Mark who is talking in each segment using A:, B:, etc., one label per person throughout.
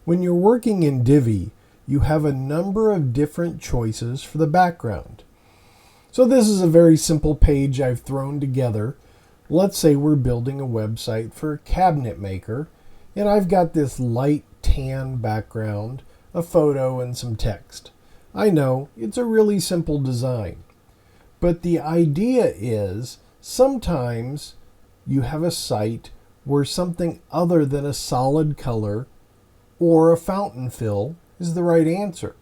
A: When you're working in Divi, you have a number of different choices for the background. So this is a very simple page I've thrown together. Let's say we're building a website for a cabinet maker, and I've got this light tan background, a photo, and some text. I know, it's a really simple design. But the idea is sometimes you have a site where something other than a solid color or a fountain fill is the right answer.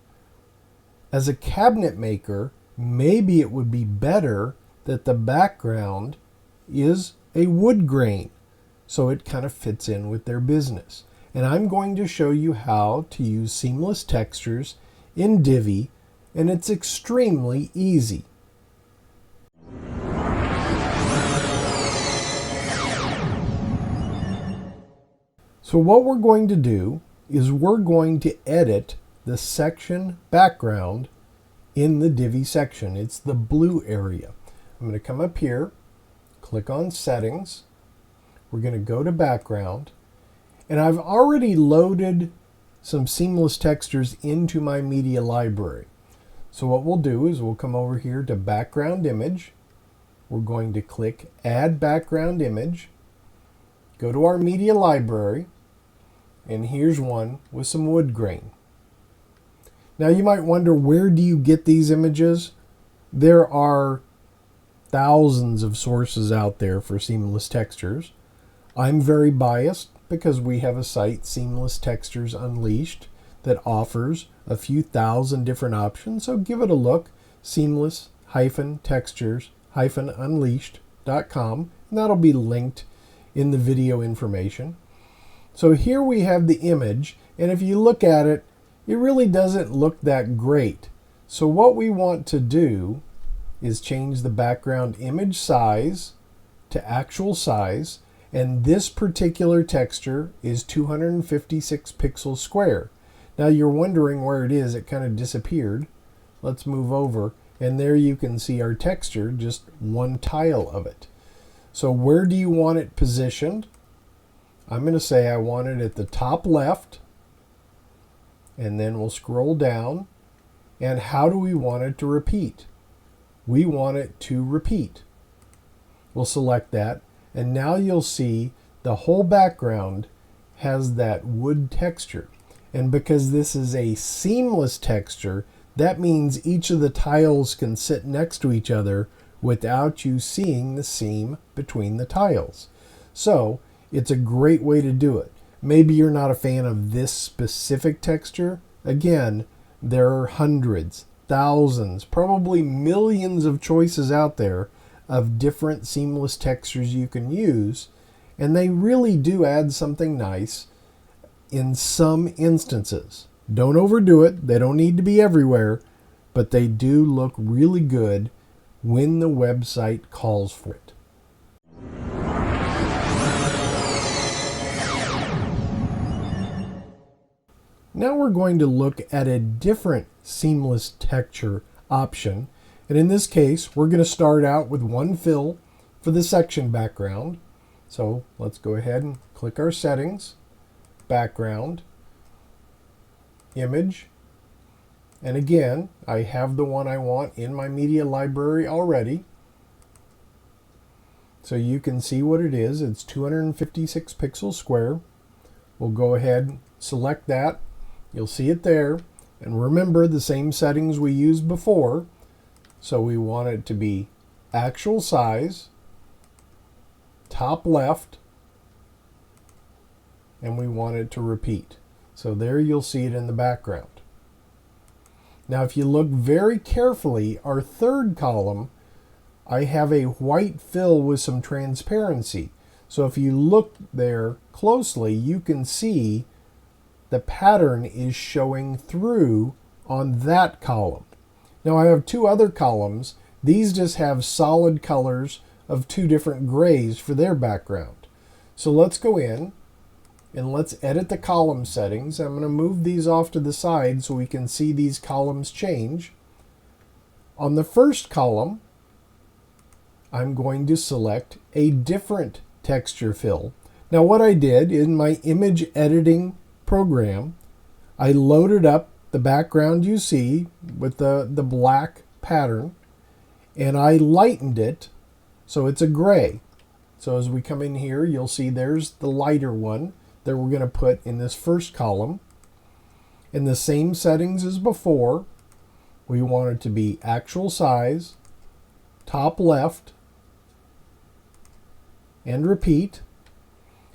A: As a cabinet maker, maybe it would be better that the background is a wood grain, so it kind of fits in with their business. And I'm going to show you how to use seamless textures in Divi, and it's extremely easy. So what we're going to do is we're going to edit the section background in the Divi section. It's the blue area. I'm going to come up here, click on Settings. We're going to go to Background. And I've already loaded some seamless textures into my media library. So what we'll do is we'll come over here to Background Image. We're going to click Add Background Image. Go to our media library. And here's one with some wood grain. Now you might wonder, where do you get these images? There are thousands of sources out there for seamless textures. I'm very biased because we have a site, Seamless Textures Unleashed, that offers a few thousand different options. So give it a look, seamless-textures-unleashed.com, and that'll be linked in the video information. So here we have the image, and if you look at it, it really doesn't look that great. So what we want to do is change the background image size to actual size, and this particular texture is 256 pixels square. Now you're wondering where it is. It kind of disappeared. Let's move over, and there you can see our texture, just one tile of it. So where do you want it positioned? I'm going to say I want it at the top left, and then we'll scroll down. And how do we want it to repeat? We want it to repeat. We'll select that, and now you'll see the whole background has that wood texture. And because this is a seamless texture, that means each of the tiles can sit next to each other without you seeing the seam between the tiles. So it's a great way to do it. Maybe you're not a fan of this specific texture. Again, there are hundreds, thousands, probably millions of choices out there of different seamless textures you can use, and they really do add something nice in some instances. Don't overdo it. They don't need to be everywhere, but they do look really good when the website calls for it. Now we're going to look at a different seamless texture option. And in this case, we're going to start out with one fill for the section background. So let's go ahead and click our settings, background, image. And again, I have the one I want in my media library already. So you can see what it is. It's 256 pixels square. We'll go ahead and select that. You'll see it there. And remember the same settings we used before. So we want it to be actual size, top left, and we want it to repeat. So there you'll see it in the background. Now if you look very carefully, our third column, I have a white fill with some transparency. So if you look there closely, you can see the pattern is showing through on that column. Now I have two other columns. These just have solid colors of two different grays for their background. So let's go in and let's edit the column settings. I'm going to move these off to the side so we can see these columns change. On the first column, I'm going to select a different texture fill. Now what I did in my image editing program, I loaded up the background you see with the black pattern, and I lightened it so it's a gray. So as we come in here, you'll see there's the lighter one that we're going to put in this first column. In the same settings as before, we want it to be actual size, top left, and repeat.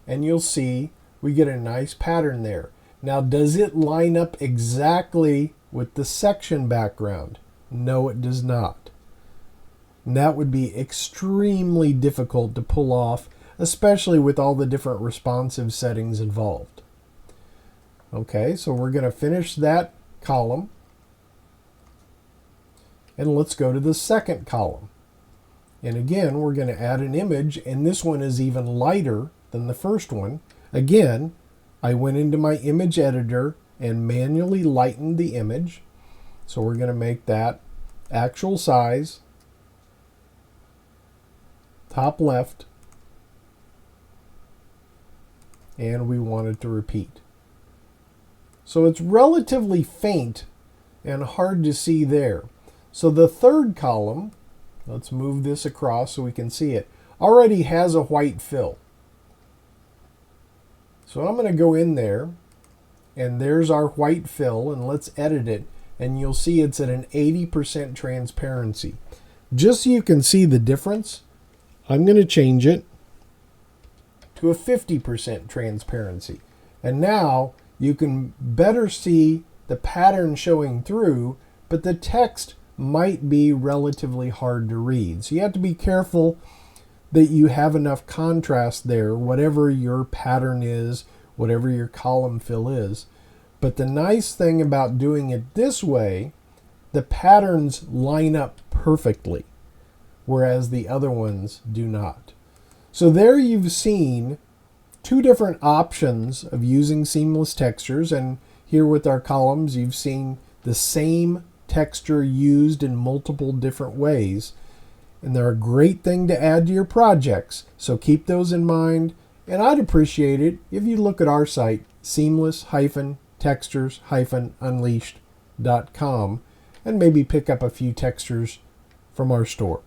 A: And you'll see we get a nice pattern there. Now, does it line up exactly with the section background? No, it does not. And that would be extremely difficult to pull off, especially with all the different responsive settings involved. Okay, so we're going to finish that column. And let's go to the second column. And again, we're going to add an image, and this one is even lighter than the first one. Again, I went into my image editor and manually lightened the image. So we're going to make that actual size, top left, and we want it to repeat. So it's relatively faint and hard to see there. So the third column, let's move this across so we can see it, already has a white fill. So I'm going to go in there, and there's our white fill, and let's edit it, and you'll see it's at an 80% transparency. Just so you can see the difference, I'm going to change it to a 50% transparency. And now you can better see the pattern showing through, but the text might be relatively hard to read. So you have to be careful that you have enough contrast there, whatever your pattern is, whatever your column fill is. But the nice thing about doing it this way, the patterns line up perfectly, whereas the other ones do not. So there you've seen two different options of using seamless textures, and here with our columns you've seen the same texture used in multiple different ways, and they're a great thing to add to your projects, so keep those in mind. And I'd appreciate it if you look at our site, seamless-textures-unleashed.com, and maybe pick up a few textures from our store.